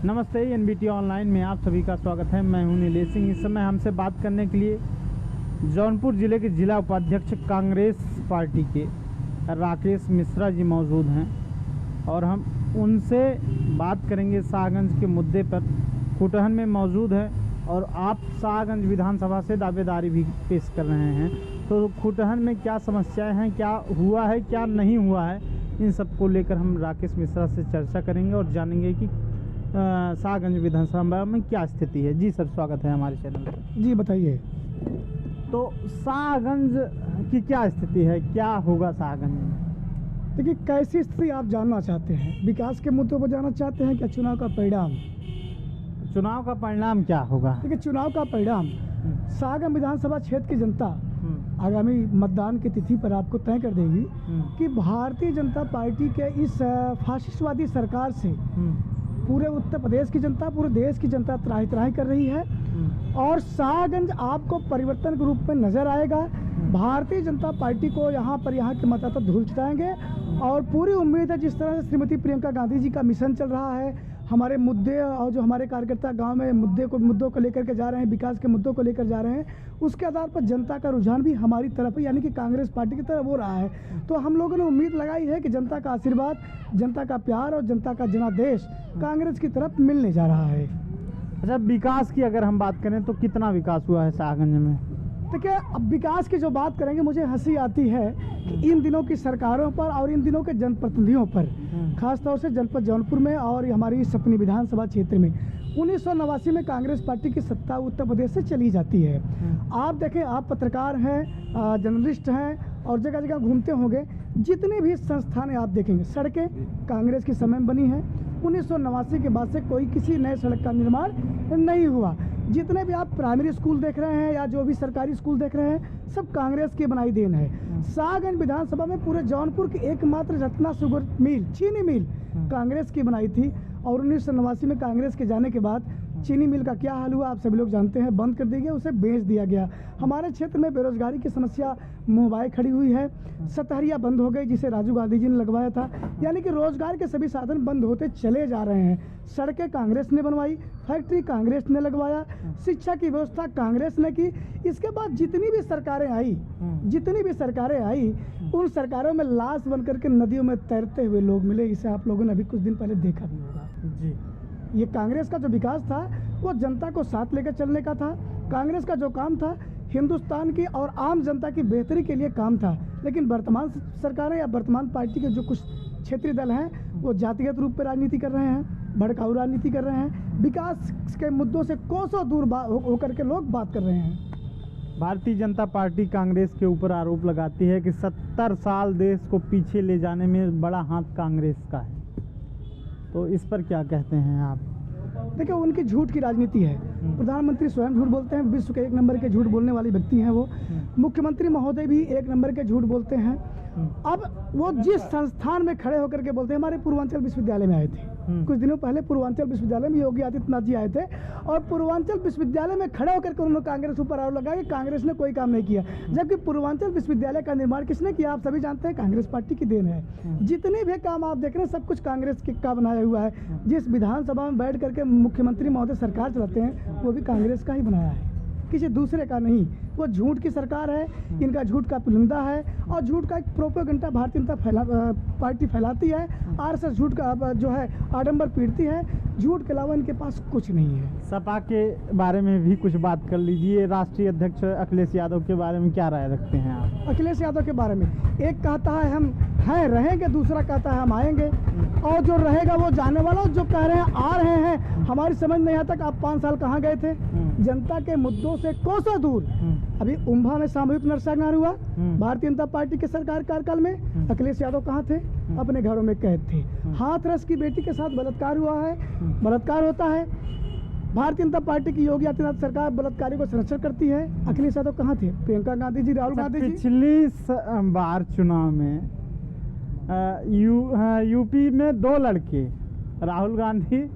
नमस्ते, NBT online में आप सभी का स्वागत है। मैं हूं नीलेश सिंह। इस समय हमसे बात करने के लिए जौनपुर ज़िले के जिला उपाध्यक्ष कांग्रेस पार्टी के राकेश मिश्रा जी मौजूद हैं और हम उनसे बात करेंगे शाहगंज के मुद्दे पर। खुटहन में मौजूद है और आप शाहगंज विधानसभा से दावेदारी भी पेश कर रहे हैं, तो खुटहन में क्या समस्याएं हैं, क्या हुआ है, क्या नहीं हुआ है, इन सब को लेकर हम राकेश मिश्रा से चर्चा करेंगे और जानेंगे कि शाहगंज विधानसभा में क्या स्थिति है। जी सर, स्वागत है हमारे चैनल पर। जी बताइए। तो शाहगंज की क्या स्थिति है, क्या होगा शाहगंज में? देखिए, कैसी स्थिति आप जानना चाहते हैं? विकास के मुद्दों पर जानना चाहते हैं क्या चुनाव का परिणाम? चुनाव का परिणाम क्या होगा? देखिए, चुनाव का परिणाम शाहगंज विधानसभा क्षेत्र की जनता आगामी मतदान की तिथि पर आपको तय कर देगी कि भारतीय जनता पार्टी के इस फाशिस्टवादी सरकार से पूरे उत्तर प्रदेश की जनता, पूरे देश की जनता त्राही त्राही कर रही है और शाहगंज आपको परिवर्तन के रूप में नजर आएगा। भारतीय जनता पार्टी को यहाँ के मतदाता धूल चटाएंगे और पूरी उम्मीद है, जिस तरह से श्रीमती प्रियंका गांधी जी का मिशन चल रहा है, हमारे मुद्दे और जो हमारे कार्यकर्ता गांव में मुद्दों को लेकर के जा रहे हैं, विकास के मुद्दों को लेकर जा रहे हैं, उसके आधार पर जनता का रुझान भी हमारी तरफ है, यानी कि कांग्रेस पार्टी की तरफ हो रहा है। तो हम लोगों ने उम्मीद लगाई है कि जनता का आशीर्वाद, जनता का प्यार और जनता का जनादेश कांग्रेस की तरफ मिलने जा रहा है। अच्छा, विकास की अगर हम बात करें तो कितना विकास हुआ है शाहगंज में? देखिए, अब विकास की जो बात करेंगे, मुझे हंसी आती है कि इन दिनों की सरकारों पर और इन दिनों के जनप्रतिनिधियों पर, खासतौर से जनपद जौनपुर में और हमारी अपनी विधानसभा क्षेत्र में 1989 में कांग्रेस पार्टी की सत्ता उत्तर प्रदेश से चली जाती है। आप देखें, आप पत्रकार हैं, जर्नलिस्ट हैं और जगह जगह घूमते होंगे, जितने भी संस्थानें आप देखेंगे, सड़कें कांग्रेस के समय में बनी हैं। 1989 के बाद से कोई किसी नए सड़क का निर्माण नहीं हुआ। जितने भी आप प्राइमरी स्कूल देख रहे हैं या जो भी सरकारी स्कूल देख रहे हैं, सब कांग्रेस की बनाई देन है। शाहगंज विधानसभा में पूरे जौनपुर की एकमात्र रत्ना शुगर मिल, चीनी मिल कांग्रेस की बनाई थी और 1989 में कांग्रेस के जाने के बाद चीनी मिल का क्या हाल हुआ आप सभी लोग जानते हैं। बंद कर दिया गया, उसे बेच दिया गया। हमारे क्षेत्र में बेरोजगारी की समस्या मुंहबाई खड़ी हुई है। सतहरिया बंद हो गई, जिसे राजीव गांधी जी ने लगवाया था, यानी कि रोजगार के सभी साधन बंद होते चले जा रहे हैं। सड़कें कांग्रेस ने बनवाई, फैक्ट्री कांग्रेस ने लगवाया, शिक्षा की व्यवस्था कांग्रेस ने की। इसके बाद जितनी भी सरकारें आई, उन सरकारों में लाश बन करके नदियों में तैरते हुए लोग मिले। इसे आप लोगों ने अभी कुछ दिन पहले देखा भी होगा। जी, ये कांग्रेस का जो विकास था वो जनता को साथ लेकर चलने का था। कांग्रेस का जो काम था हिंदुस्तान की और आम जनता की बेहतरी के लिए काम था। लेकिन वर्तमान सरकारें या वर्तमान पार्टी के जो कुछ क्षेत्रीय दल हैं, वो जातिगत रूप पर राजनीति कर रहे हैं, भड़काऊ राजनीति कर रहे हैं। विकास के मुद्दों से कोसों दूर होकर के लोग बात कर रहे हैं। भारतीय जनता पार्टी कांग्रेस के ऊपर आरोप लगाती है कि 70 साल देश को पीछे ले जाने में बड़ा हाथ कांग्रेस का है, तो इस पर क्या कहते हैं आप? देखिए, उनकी झूठ की राजनीति है। प्रधानमंत्री स्वयं झूठ बोलते हैं, विश्व के एक नंबर के झूठ बोलने वाली व्यक्ति हैं वो। मुख्यमंत्री महोदय भी एक नंबर के झूठ बोलते हैं। अब वो जिस संस्थान में खड़े होकर के बोलते हैं, हमारे पूर्वांचल विश्वविद्यालय में आए थे कुछ दिनों पहले, पूर्वांचल विश्वविद्यालय में योगी आदित्यनाथ जी आए थे और पूर्वांचल विश्वविद्यालय में खड़े होकर के उन्होंने कांग्रेस ऊपर आरोप लगाया कि कांग्रेस ने कोई काम नहीं किया, जबकि पूर्वांचल विश्वविद्यालय का निर्माण किसने किया आप सभी जानते हैं, कांग्रेस पार्टी की देन है। जितने भी काम आप देख रहे हैं, सब कुछ कांग्रेस का बनाया हुआ है। जिस विधानसभा में बैठ करके मुख्यमंत्री महोदय सरकार चलाते हैं, वो भी कांग्रेस का ही बनाया है, किसी दूसरे का नहीं। वो झूठ की सरकार है, इनका झूठ का पुलिंदा है और झूठ का एक प्रोपेगेंडा भारतीय जनता पार्टी फैलाती है। आरएसएस झूठ का जो है आडंबर पीटती है। झूठ के अलावा इनके पास कुछ नहीं है। सपा के बारे में भी कुछ बात कर लीजिए। राष्ट्रीय अध्यक्ष अखिलेश यादव के बारे में क्या राय रखते हैं आप? अखिलेश यादव के बारे में एक कहता है हम हैं रहेंगे, दूसरा कहता है हम आएंगे, और जो रहेगा वो जाने वाला, जो कह रहे हैं आ रहे हैं, हमारी समझ नहीं आता कि आप 5 साल कहाँ गए थे। जनता के मुद्दों से कोसों दूर। अभी उम्भा में सामूहिक नरसंहार हुआ भारतीय जनता पार्टी के सरकार कार्यकाल में, अखिलेश यादव कहाँ थे? अपने घरों में कैद थे। हाथरस की बेटी के साथ बलात्कार हुआ है, बलात्कार होता है। भारतीय जनता पार्टी की योगी आदित्यनाथ सरकार बलात्कारियों को संरक्षण करती है। अखिलेश यादव कहाँ थे? प्रियंका गांधी जी, राहुल गांधी जी। पिछली बार चुनाव में यूपी में 2 लड़के, राहुल गांधी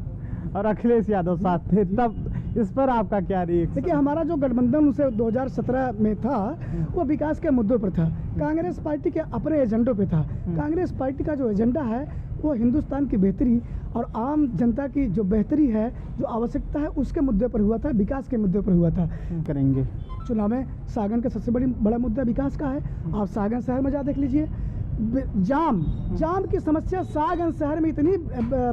और अखिलेश यादव साथ थे, तब इस पर आपका क्या रिएक्शन? देखिए, हमारा जो गठबंधन उसे 2017 में था, वो विकास के मुद्दों पर था, कांग्रेस पार्टी के अपने एजेंडों पे था। कांग्रेस पार्टी का जो एजेंडा है वो हिंदुस्तान की बेहतरी और आम जनता की जो बेहतरी है, जो आवश्यकता है, उसके मुद्दे पर हुआ था, विकास के मुद्दे पर हुआ था। करेंगे चुनाव में सागन का सबसे बड़ा मुद्दा विकास का है। आप सागन शहर में जा देख लीजिए, जाम की समस्या सागन शहर में इतनी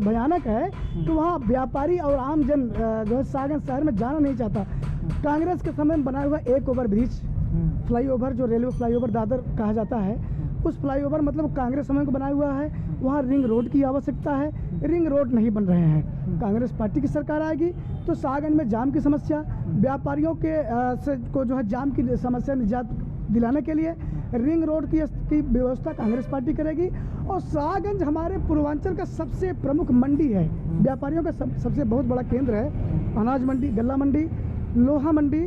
भयानक है कि वहाँ व्यापारी और आम जन जो है सागन शहर में जाना नहीं चाहता। कांग्रेस के समय में बना हुआ एक ओवर ब्रिज, फ्लाईओवर, जो रेलवे फ्लाईओवर दादर कहा जाता है, उस फ्लाईओवर मतलब कांग्रेस समय को बनाया हुआ है। वहाँ रिंग रोड की आवश्यकता है, रिंग रोड नहीं बन रहे हैं। कांग्रेस पार्टी की सरकार आएगी तो सागन में जाम की समस्या, व्यापारियों को जो है जाम की समस्या निजात दिलाने के लिए रिंग रोड की व्यवस्था कांग्रेस पार्टी करेगी। और सागंज हमारे पूर्वांचल का सबसे प्रमुख मंडी है, व्यापारियों का सबसे बहुत बड़ा केंद्र है। अनाज मंडी, गल्ला मंडी, लोहा मंडी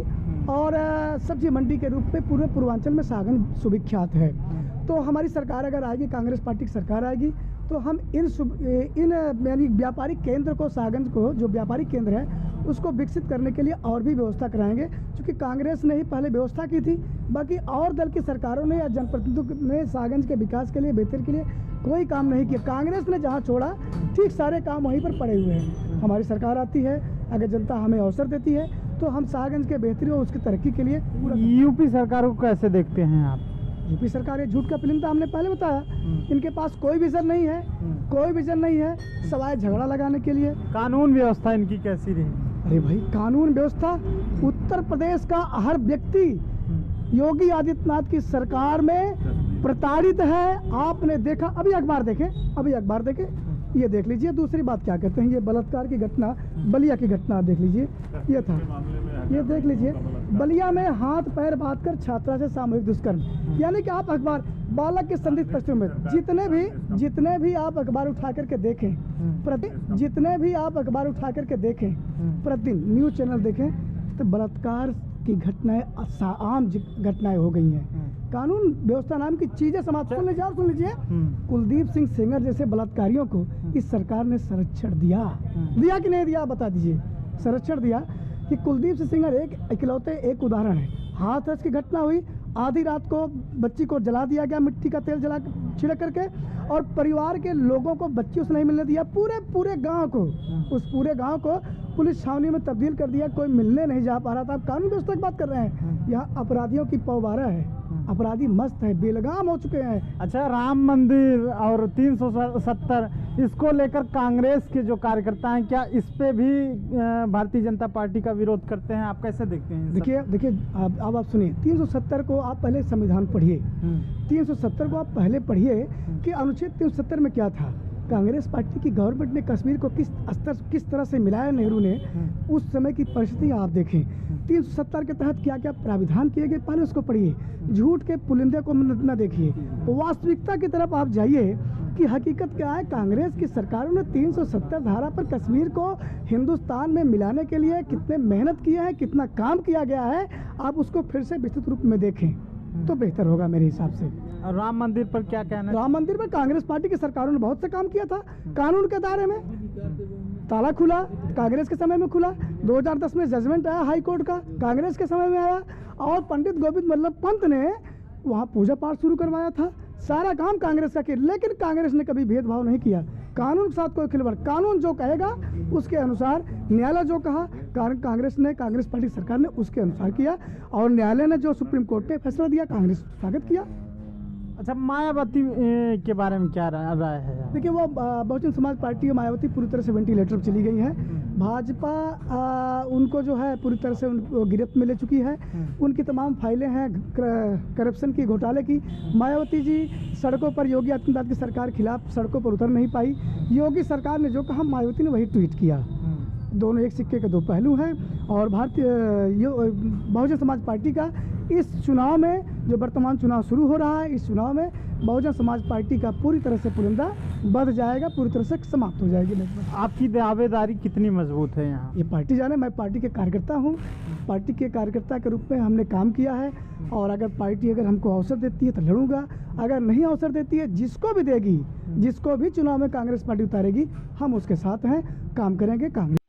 और सब्जी मंडी के रूप में पूरे पूर्वांचल में सागंज सुविख्यात है। तो हमारी सरकार अगर आएगी, कांग्रेस पार्टी की सरकार आएगी, तो हम इन यानी व्यापारिक केंद्र को, सागंज को जो व्यापारिक केंद्र है उसको विकसित करने के लिए और भी व्यवस्था कराएंगे। क्योंकि कांग्रेस ने ही पहले व्यवस्था की थी, बाकी और दल की सरकारों ने या जनप्रतिनिधियों ने सागंज के विकास के लिए, बेहतर के लिए कोई काम नहीं किया। कांग्रेस ने जहाँ छोड़ा ठीक सारे काम वहीं पर पड़े हुए हैं। हमारी सरकार आती है, अगर जनता हमें अवसर देती है तो हम सागंज के बेहतरी और उसकी तरक्की के लिए पूरा। यूपी सरकार को कैसे देखते हैं आप? यूपी सरकार ये झूठ का फिल्म हमने पहले बताया, इनके पास कोई विजन नहीं है, कोई विजन नहीं है, सवाए झगड़ा लगाने के लिए। कानून व्यवस्था इनकी कैसी रही? अरे भाई, कानून व्यवस्था, उत्तर प्रदेश का हर व्यक्ति योगी आदित्यनाथ की सरकार में प्रताड़ित है। आपने देखा, अभी अखबार देखें, ये देख लीजिए। दूसरी बात क्या कहते हैं, ये बलात्कार की घटना, बलिया की घटना देख लीजिए, ये था, ये देख लीजिए, बलिया में हाथ पैर बांधकर छात्रा से सामूहिक दुष्कर्म। यानी कि आप अखबार, बालक के संदिग्ध परिस्थितियों में जितने भी आप अखबार उठा करके देखें, प्रतिदिन न्यूज चैनल देखें तो बलात्कार की घटनाएं आम घटनाएं हो गई हैं। कानून व्यवस्था नाम की चीजें समाप्त। सुन लीजिए, कुलदीप सिंह सेंगर जैसे बलात्कारियों को इस सरकार ने संरक्षण दिया कि नहीं दिया, बता दीजिए। संरक्षण दिया कि कुलदीप सिंह सेंगर एक उदाहरण है। हाथरस की घटना हुई, आधी रात को बच्ची को जला दिया गया, मिट्टी का तेल जला छिड़क करके, और परिवार के लोगों को बच्ची उसने नहीं मिलने दिया। पूरे गांव को, उस पूरे गांव को पुलिस छावनी में तब्दील कर दिया, कोई मिलने नहीं जा पा रहा था। आप कानून व्यवस्था की बात कर रहे हैं, यहाँ अपराधियों की पौबारा है, अपराधी मस्त है, बेलगाम हो चुके हैं। अच्छा, राम मंदिर और 370 इसको लेकर कांग्रेस के जो कार्यकर्ता हैं, क्या इस पे भी भारतीय जनता पार्टी का विरोध करते हैं? आप कैसे देखते हैं? देखिए, अब आप सुनिए, 370 को आप पहले संविधान पढ़िए, 370 को आप पहले पढ़िए कि अनुच्छेद 370 में क्या था। कांग्रेस पार्टी की गवर्नमेंट ने कश्मीर को किस तरह से मिलाया नेहरू ने, उस समय की परिस्थिति आप देखें। 370 के तहत क्या क्या प्राविधान किए गए, पहले उसको पढ़िए। झूठ के पुलिंदे को न देखिए, वास्तविकता की तरफ आप जाइए कि हकीकत क्या है। कांग्रेस की सरकारों ने 370 धारा पर कश्मीर को हिंदुस्तान में मिलाने के लिए कितने मेहनत किए हैं, कितना काम किया गया है, आप उसको फिर से विस्तृत रूप में देखें तो बेहतर होगा मेरे हिसाब से। और राम मंदिर पर क्या कहना? राम मंदिर में कांग्रेस पार्टी की सरकारों ने बहुत से काम किया था, कानून के दायरे में। ताला खुला, कांग्रेस के समय में खुला। 2010 में जजमेंट आया हाई कोर्ट का, कांग्रेस के समय में आया। और पंडित गोविंद बल्लभ पंत ने वहाँ पूजा पाठ शुरू करवाया था। सारा काम कांग्रेस का किया, लेकिन कांग्रेस ने कभी भेदभाव नहीं किया। कानून के साथ कोई खिलवाड़, कानून जो कहेगा उसके अनुसार, न्यायालय जो कहा कांग्रेस पार्टी सरकार ने उसके अनुसार किया। और न्यायालय ने जो सुप्रीम कोर्ट ने फैसला दिया, कांग्रेस स्वागत किया। अच्छा, मायावती के बारे में क्या राय है? देखिए, वो बहुजन समाज पार्टी और मायावती पूरी तरह से वेंटिलेटर पर चली गई है। भाजपा उनको जो है पूरी तरह से गिरफ्त में ले चुकी है। उनकी तमाम फाइलें हैं करप्शन की, घोटाले की। मायावती जी सड़कों पर, योगी आदित्यनाथ की सरकार खिलाफ सड़कों पर उतर नहीं पाई। योगी सरकार ने जो कहा, मायावती ने वही ट्वीट किया। दोनों एक सिक्के के दो पहलू हैं। और बहुजन समाज पार्टी का इस चुनाव में, जो वर्तमान चुनाव शुरू हो रहा है, इस चुनाव में बहुजन समाज पार्टी का पूरी तरह से पुलिंदा बढ़ जाएगा, पूरी तरह से समाप्त हो जाएगी। आपकी दावेदारी कितनी मजबूत है यहाँ? ये पार्टी जाने, मैं पार्टी के कार्यकर्ता हूँ। पार्टी के कार्यकर्ता के रूप में हमने काम किया है। और अगर पार्टी हमको अवसर देती है तो लड़ूंगा, अगर नहीं अवसर देती है, जिसको भी देगी, जिसको भी चुनाव में कांग्रेस पार्टी उतारेगी, हम उसके साथ हैं, काम करेंगे। कांग्रेस